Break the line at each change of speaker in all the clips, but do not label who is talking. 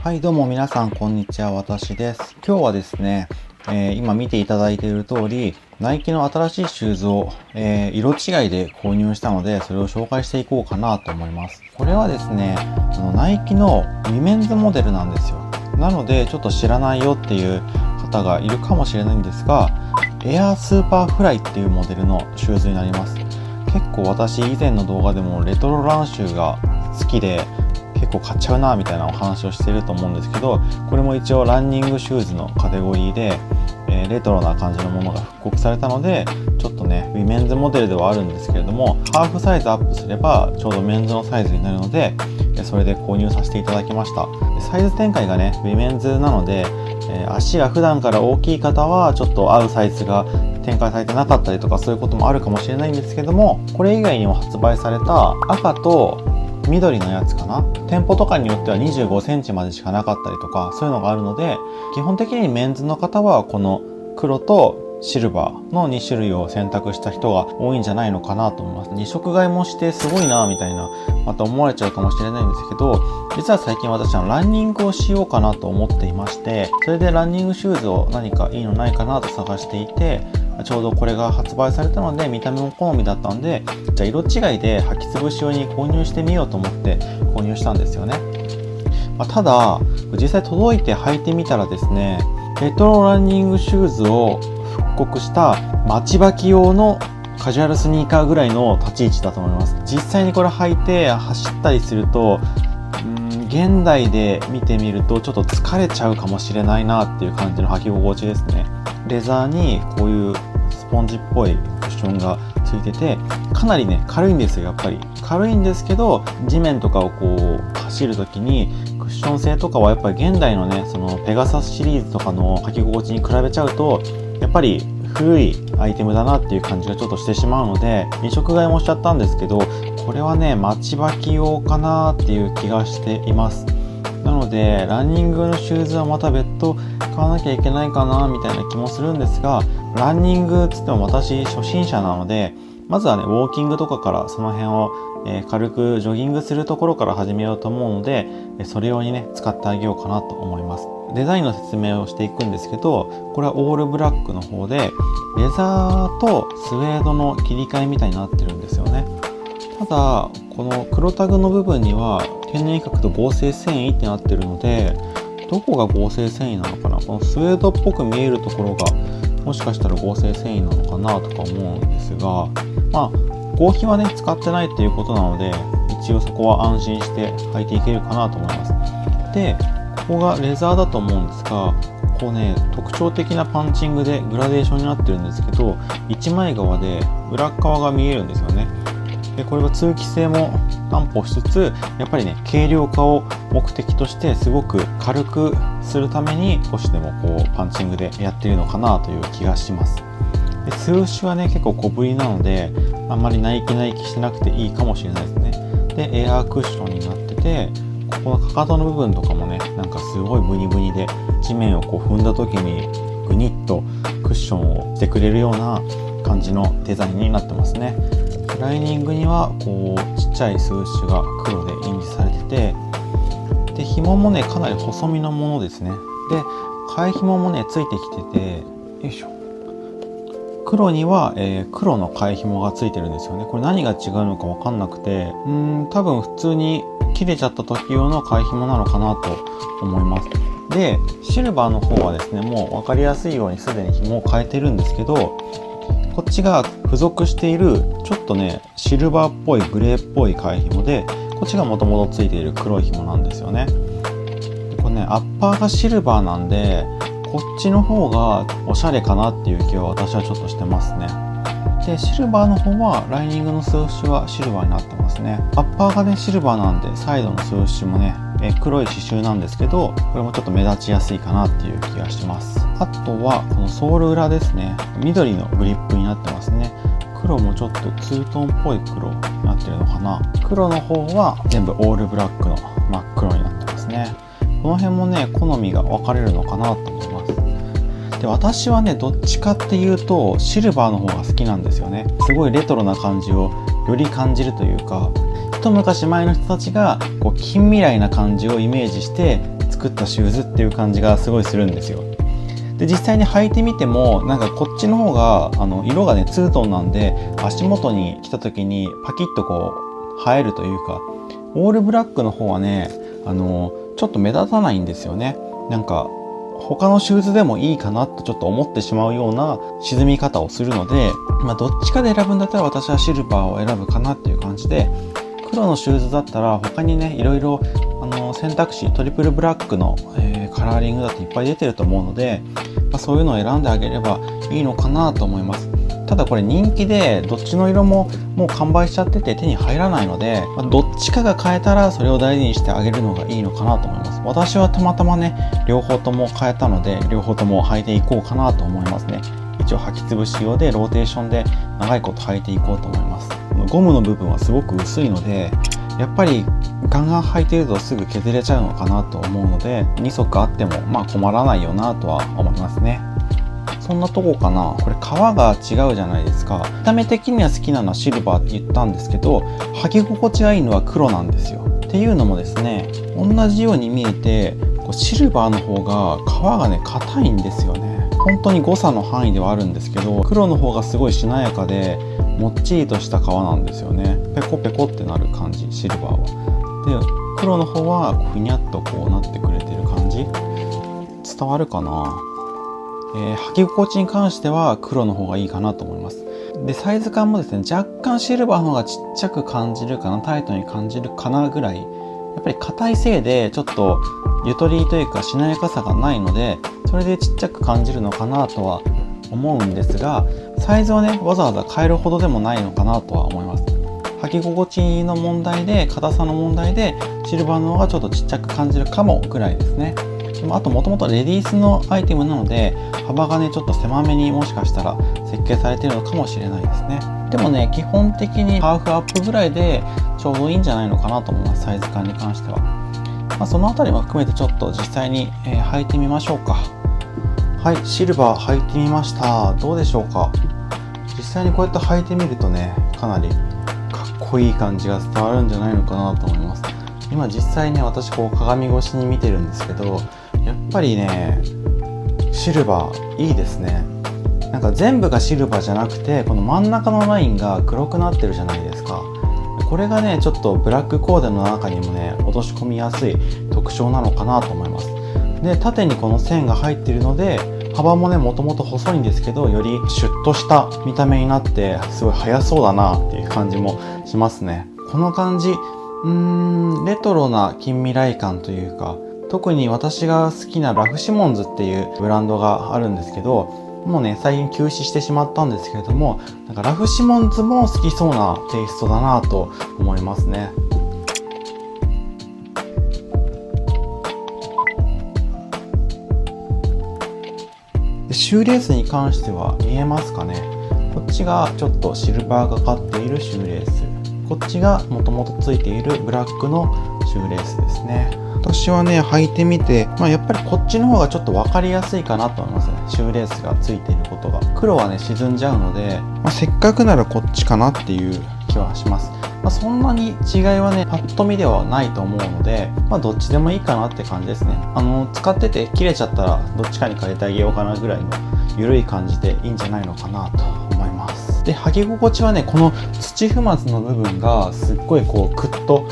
はい、どうも皆さん、こんにちは。私です。今日はですね、今見ていただいている通り、ナイキの新しいシューズを、色違いで購入したので、それを紹介していこうかなと思います。これはですね、ナイキのウィメンズモデルなんですよ。なので、ちょっと知らないよっていう方がいるかもしれないんですが、エアースーパーフライっていうモデルのシューズになります。結構私以前の動画でもレトロランシューが好きで、結構買っちゃうなみたいなお話をしていると思うんですけど、これも一応ランニングシューズのカテゴリーで、レトロな感じのものが復刻されたので、ちょっとねウィメンズモデルではあるんですけれども、ハーフサイズアップすればちょうどメンズのサイズになるので、それで購入させていただきました。サイズ展開がねウィメンズなので、足が普段から大きい方はちょっと合うサイズが展開されてなかったりとか、そういうこともあるかもしれないんですけども、これ以外にも発売された赤と緑のやつかな、店舗とかによっては25センチまでしかなかったりとか、そういうのがあるので、基本的にメンズの方はこの黒とシルバーの2種類を選択した人が多いんじゃないのかなと思います。2色買いもしてすごいなみたいなまた思われちゃうかもしれないんですけど、実は最近私はランニングをしようかなと思っていまして、それでランニングシューズを何かいいのないかなと探していて、ちょうどこれが発売されたので見た目も好みだったんで、じゃあ色違いで履きつぶし用に購入してみようと思って購入したんですよね。ただ実際届いて履いてみたらですね、レトロランニングシューズを復刻した街履き用のカジュアルスニーカーぐらいの立ち位置だと思います。実際にこれ履いて走ったりすると、現代で見てみるとちょっと疲れちゃうかもしれないなっていう感じの履き心地ですね。レザーにこういうスポンジっぽいクッションがついてて、かなりね軽いんですよ。やっぱり軽いんですけど、地面とかをこう走る時にクッション性とかはやっぱり現代のねそのペガサスシリーズとかの履き心地に比べちゃうと、やっぱり古いアイテムだなっていう感じがちょっとしてしまうので、2色買いもしちゃったんですけど、これはね街履き用かなっていう気がしています。なのでランニングのシューズはまた別途買わなきゃいけないかなみたいな気もするんですが、ランニングっつっても私初心者なので、まずはねウォーキングとかからその辺を、軽くジョギングするところから始めようと思うので、それ用にね使ってあげようかなと思います。デザインの説明をしていくんですけど、これはオールブラックの方でレザーとスウェードの切り替えみたいになってるんですよね。ただこの黒タグの部分には天然比較と合成繊維ってなってるので、どこが合成繊維なのかな、このスウェードっぽく見えるところがもしかしたら合成繊維なのかなとか思うんですが、合皮はね使ってないっていうことなので、一応そこは安心して履いていけるかなと思います。でここがレザーだと思うんですが、こうね特徴的なパンチングでグラデーションになってるんですけど、一枚側で裏側が見えるんですよね。でこれは通気性も担保しつつ、やっぱりね軽量化を目的としてすごく軽くするために少しでもこうパンチングでやってるのかなという気がします。でスウシはね結構小ぶりなので、あんまりナイキしてなくていいかもしれないですね。でエアークッションになってて、ここのかかとの部分とかもねなんかすごいブニブニで、地面をこう踏んだ時にグニッとクッションをしてくれるような感じのデザインになってますね。ライニングにはこうちっちゃいスウシが黒で印字されてて、で紐もねかなり細身のものですね。で替え紐もねついてきてて、よいしょ、黒には、黒の替え紐がついてるんですよね。これ何が違うのか分かんなくて、多分普通に切れちゃった時用の替え紐なのかなと思います。でシルバーの方はですね、もう分かりやすいようにすでに紐を変えてるんですけど、こっちが付属しているちょっとねシルバーっぽいグレーっぽい替え紐で、こっちがもともとついている黒い紐なんですよね。でこれねアッパーがシルバーなんで、こっちの方がおしゃれかなっていう気は私はちょっとしてますね。でシルバーの方はライニングのスウシはシルバーになってますね。アッパーがねシルバーなんで、サイドのスウシもね黒い刺繍なんですけど、これもちょっと目立ちやすいかなっていう気がします。あとはこのソール裏ですね、緑のグリップになってますね。黒もちょっとツートンっぽい黒になってるのかな。黒の方は全部オールブラックの真っ黒になってますね。この辺もね好みが分かれるのかなと思います。で私はねどっちかっていうとシルバーの方が好きなんですよね。すごいレトロな感じをより感じるというか、一昔前の人たちがこう近未来な感じをイメージして作作ったシューズっていう感じがすごいするんですよ。で実際に履いてみてもなんかこっちの方が色がねツートンなんで、足元に来た時にパキッとこう映えるというか、オールブラックの方はねちょっと目立たないんですよね。なんか他のシューズでもいいかなとちょっと思ってしまうような沈み方をするので、どっちかで選ぶんだったら私はシルバーを選ぶかなっていう感じで、黒のシューズだったら他にねいろいろ選択肢トリプルブラックの、カラーリングだっていっぱい出てると思うので、そういうのを選んであげればいいのかなと思います。ただこれ人気でどっちの色ももう完売しちゃってて手に入らないので、どっちかが買えたらそれを大事にしてあげるのがいいのかなと思います。私はたまたまね両方とも買えたので両方とも履いていこうかなと思いますね。一応履き潰し用でローテーションで長いこと履いていこうと思います。ゴムの部分はすごく薄いのでやっぱりガンガン履いてるとすぐ削れちゃうのかなと思うので、2足あっても困らないよなとは思いますね。そんなとこかな。これ革が違うじゃないですか。見た目的には好きなのはシルバーって言ったんですけど、履き心地がいいのは黒なんですよ。っていうのもですね、同じように見えてシルバーの方が革がね硬いんですよね。本当に誤差の範囲ではあるんですけど、黒の方がすごいしなやかでもっちりとした革なんですよね。ペコペコってなる感じ、シルバーは。で黒の方はふにゃっとこうなってくれてる感じ、伝わるかな。履き心地に関しては黒の方がいいかなと思います。でサイズ感もですね、若干シルバーの方がちっちゃく感じるかな、タイトに感じるかなぐらい。やっぱり硬いせいでちょっとゆとりというかしなやかさがないので、それでちっちゃく感じるのかなとは思うんですが、サイズをねわざわざ変えるほどでもないのかなとは思います。履き心地の問題で、硬さの問題でシルバーの方がちょっとちっちゃく感じるかもぐらいですね。でもあともともとレディースのアイテムなので幅がねちょっと狭めにもしかしたら設計されているのかもしれないですね。でもね基本的にハーフアップぐらいでちょうどいいんじゃないのかなと思います、サイズ感に関しては。そのあたりも含めてちょっと実際に、履いてみましょうか。はい、シルバー履いてみました。どうでしょうか。実際にこうやって履いてみるとねかなりかっこいい感じが伝わるんじゃないのかなと思います。今実際ね私こう鏡越しに見てるんですけど、やっぱりねシルバーいいですね。なんか全部がシルバーじゃなくてこの真ん中のラインが黒くなってるじゃないですか。これがねちょっとブラックコーデの中にもね落とし込みやすい特徴なのかなと思います。で縦にこの線が入っているので幅もねもともと細いんですけど、よりシュッとした見た目になってすごい速そうだなっていう感じもしますね。この感じレトロな近未来感というか、特に私が好きなラフシモンズっていうブランドがあるんですけど、もうね最近休止してしまったんですけれども、なんかラフシモンズも好きそうなテイストだなと思いますね。でシューレースに関しては見えますかね。こっちがちょっとシルバーがかっているシューレース、こっちがもともとついているブラックのシューレースですね。私はね履いてみて、やっぱりこっちの方がちょっと分かりやすいかなと思いますね。シューレースがついていることが。黒はね沈んじゃうので、せっかくならこっちかなっていう気はします。そんなに違いはねパッと見ではないと思うので、どっちでもいいかなって感じですね。使ってて切れちゃったらどっちかに変えてあげようかなぐらいの緩い感じでいいんじゃないのかなと思います。で履き心地はねこの土踏まずの部分がすっごいこうクッと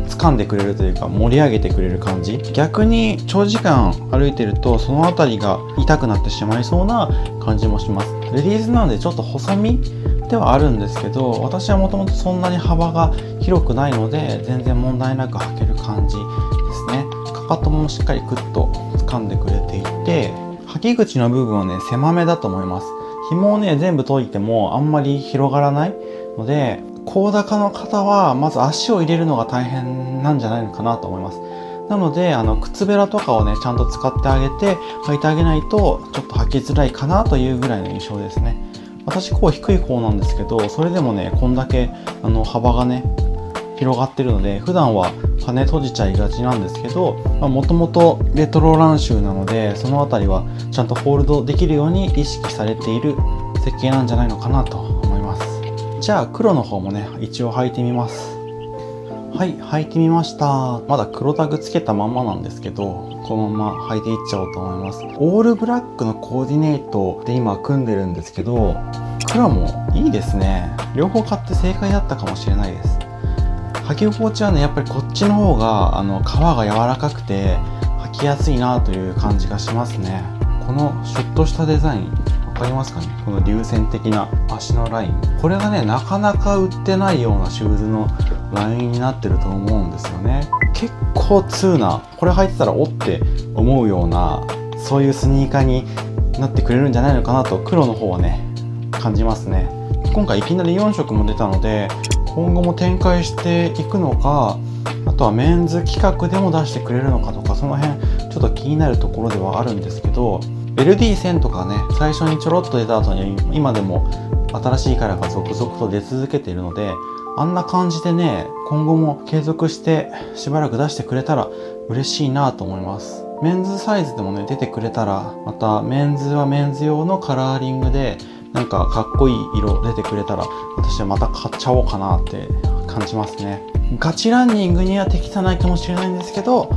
掴んでくれるというか盛り上げてくれる感じ。逆に長時間歩いてるとその辺りが痛くなってしまいそうな感じもします。レディースなのでちょっと細身ではあるんですけど、私はもともとそんなに幅が広くないので全然問題なく履ける感じですね。かかともしっかりクッと掴んでくれていて、履き口の部分はね狭めだと思います。紐をね全部解いてもあんまり広がらないので、高高の方はまず足を入れるのが大変なんじゃないのかなと思います。なので靴べらとかをねちゃんと使ってあげて履いてあげないとちょっと履きづらいかなというぐらいの印象ですね。私こう低い方なんですけど、それでもねこんだけ幅がね広がってるので、普段は羽閉じちゃいがちなんですけど、もともとレトロランシューなのでそのあたりはちゃんとホールドできるように意識されている設計なんじゃないのかなと思います。じゃあ黒の方もね一応履いてみます。はい、履いてみました。まだ黒タグつけたまんまなんですけど、このまま履いていっちゃおうと思います。オールブラックのコーディネートで今組んでるんですけど、黒もいいですね。両方買って正解だったかもしれないです。履き心地はね、やっぱりこっちの方が革が柔らかくて履きやすいなという感じがしますね。このシュッとしたデザイン、わかりますかね？この流線的な足のライン。これがね、なかなか売ってないようなシューズのラインになってると思うんですよね。結構通な、これ履いてたらおって思うような、そういうスニーカーになってくれるんじゃないのかなと、黒の方はね、感じますね。今回いきなり4色も出たので、今後も展開していくのか、あとはメンズ企画でも出してくれるのかとか、その辺ちょっと気になるところではあるんですけど、LD1000 とかね、最初にちょろっと出た後に今でも新しいカラーが続々と出続けているので、あんな感じでね、今後も継続してしばらく出してくれたら嬉しいなと思います。メンズサイズでもね、出てくれたら、またメンズはメンズ用のカラーリングで、なんかかっこいい色出てくれたら、私はまた買っちゃおうかなって感じますね。ガチランニングには適さないかもしれないんですけど、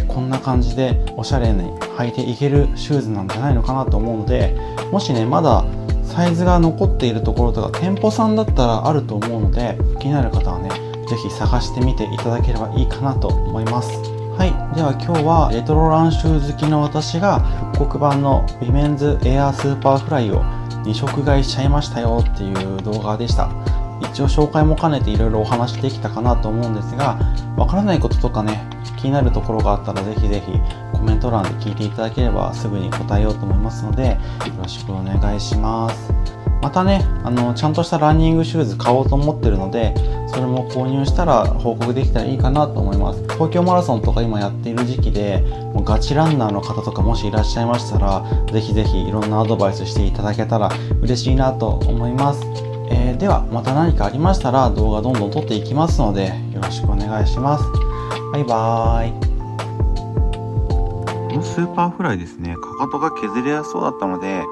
こんな感じでおしゃれに履いていけるシューズなんじゃないのかなと思うので、もしね、まだサイズが残っているところとか店舗さんだったらあると思うので、気になる方はね、ぜひ探してみていただければいいかなと思います。はい。では今日はレトロランシュー好きの私が復刻版のウィメンズエアースーパーフライを2色買いしちゃいましたよっていう動画でした。一応紹介も兼ねていろいろお話できたかなと思うんですが、わからないこととかね、気になるところがあったらぜひぜひコメント欄で聞いていただければすぐに答えようと思いますので、よろしくお願いします。またね、ちゃんとしたランニングシューズ買おうと思ってるので、それも購入したら報告できたらいいかなと思います。東京マラソンとか今やっている時期で、もうガチランナーの方とかもしいらっしゃいましたら、ぜひぜひいろんなアドバイスしていただけたら嬉しいなと思います。ではまた何かありましたら動画どんどん撮っていきますので、よろしくお願いします。バイバーイ。このスーパーフライですね、かかとが削れやすそうだったので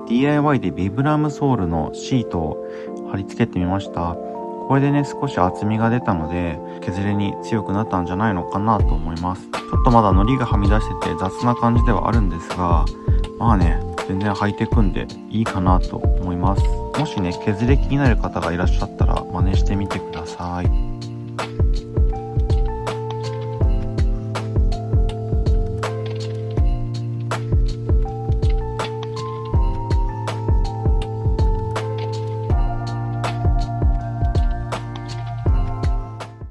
DIY でビブラムソールのシートを貼り付けてみました。これでね、少し厚みが出たので削れに強くなったんじゃないのかなと思います。ちょっとまだ糊がはみ出してて雑な感じではあるんですが、まあね、全然履いていくんでいいかなと思います。もしね、削れ気になる方がいらっしゃったら真似してみてください。